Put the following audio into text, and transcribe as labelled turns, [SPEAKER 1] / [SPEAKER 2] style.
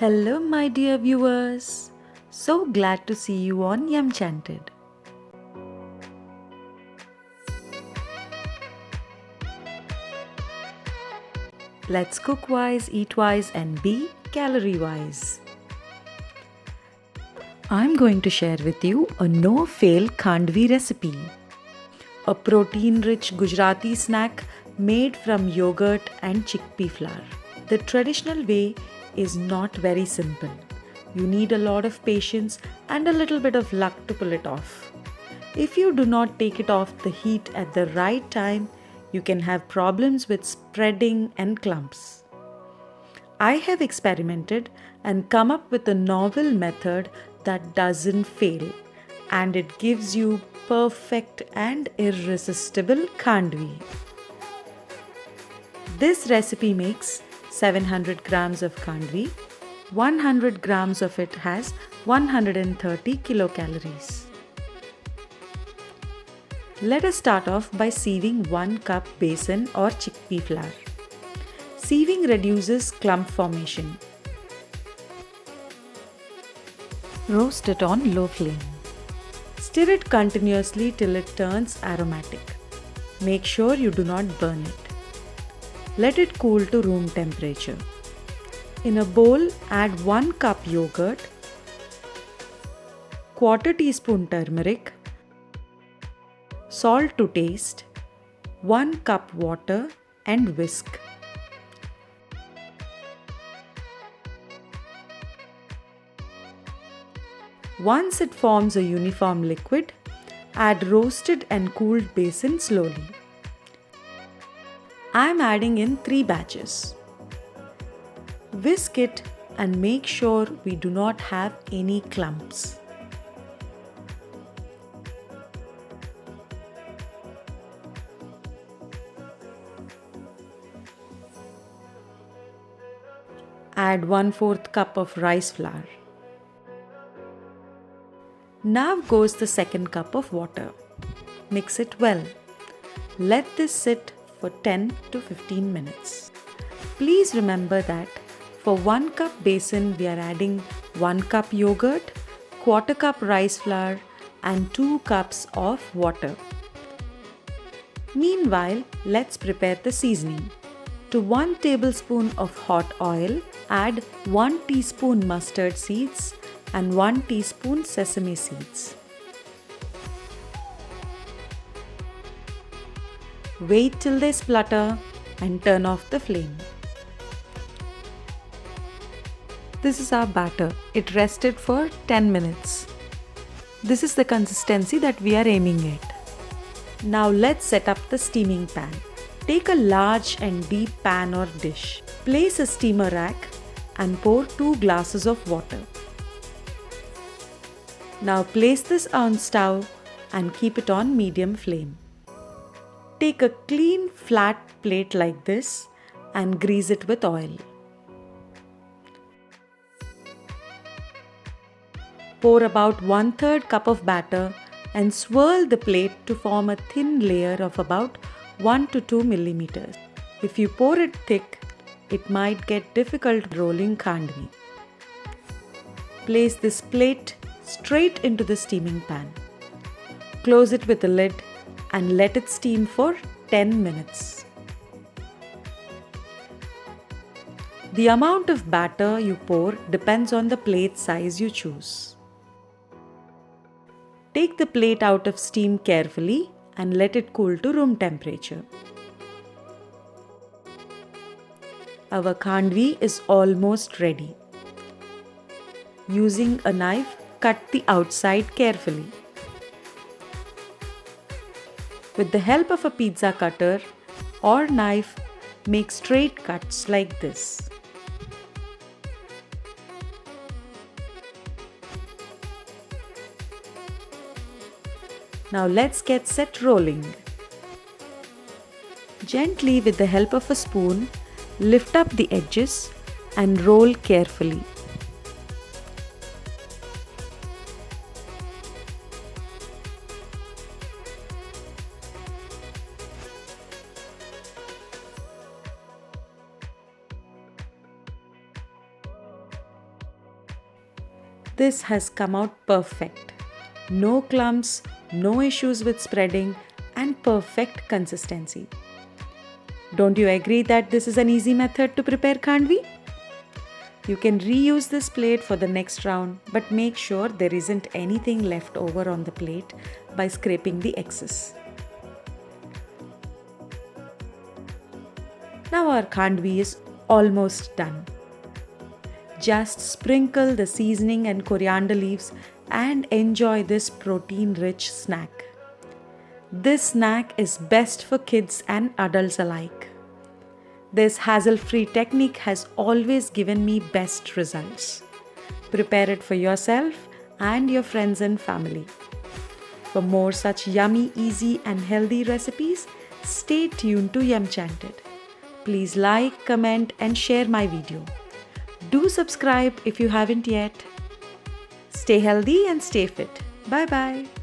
[SPEAKER 1] Hello, my dear viewers. So glad to see you on Yumchanted. Let's cook wise, eat wise, and be calorie wise. I'm going to share with you a no fail khandvi recipe. A protein rich Gujarati snack made from yogurt and chickpea flour. The traditional way is not very simple. You need a lot of patience and a little bit of luck to pull it off. If you do not take it off the heat at the right time, you can have problems with spreading and clumps. I have experimented and come up with a novel method that doesn't fail, and it gives you perfect and irresistible khandvi. This recipe makes 700 grams of khandvi. 100 grams of it has 130 kilocalories. Let us start off by sieving 1 cup besan or chickpea flour. Sieving reduces clump formation. Roast it on low flame. Stir it continuously till it turns aromatic. Make sure you do not burn it. Let it cool to room temperature. In a bowl, add 1 cup yogurt, quarter teaspoon turmeric, salt to taste, 1 cup water and whisk. Once it forms a uniform liquid, add roasted and cooled besan slowly. I am adding in 3 batches. Whisk it and make sure we do not have any clumps. Add 1/4 cup of rice flour. Now goes the second cup of water. Mix it well. Let this sit for 10 to 15 minutes. Please remember that for 1 cup besan we are adding 1 cup yogurt, quarter cup rice flour and 2 cups of water. Meanwhile, let's prepare the seasoning. To 1 tablespoon of hot oil, add 1 teaspoon mustard seeds and 1 teaspoon sesame seeds. Wait till they splutter and turn off the flame. This is our batter. It rested for 10 minutes. This is the consistency that we are aiming at. Now let's set up the steaming pan. Take a large and deep pan or dish. Place a steamer rack and pour 2 glasses of water. Now place this on stove and keep it on medium flame. Take a clean flat plate like this and grease it with oil. Pour about 1/3 cup of batter and swirl the plate to form a thin layer of about 1 to 2 millimeters. If you pour it thick, it might get difficult rolling khandvi. Place this plate straight into the steaming pan. Close it with a lid and let it steam for 10 minutes. The amount of batter you pour depends on the plate size you choose. Take the plate out of steam carefully and let it cool to room temperature. Our khandvi is almost ready. Using a knife, cut the outside carefully. With the help of a pizza cutter or knife, make straight cuts like this. Now let's get set rolling. Gently, with the help of a spoon, lift up the edges and roll carefully. This has come out perfect. No clumps, no issues with spreading, and perfect consistency. Don't you agree that this is an easy method to prepare khandvi? You can reuse this plate for the next round, but make sure there isn't anything left over on the plate by scraping the excess. Now our khandvi is almost done. Just sprinkle the seasoning and coriander leaves and enjoy this protein-rich snack. This snack is best for kids and adults alike. This hassle-free technique has always given me best results. Prepare it for yourself and your friends and family. For more such yummy, easy and healthy recipes, stay tuned to Yumchanted. Please like, comment and share my video. Do subscribe if you haven't yet. Stay healthy and stay fit. Bye bye.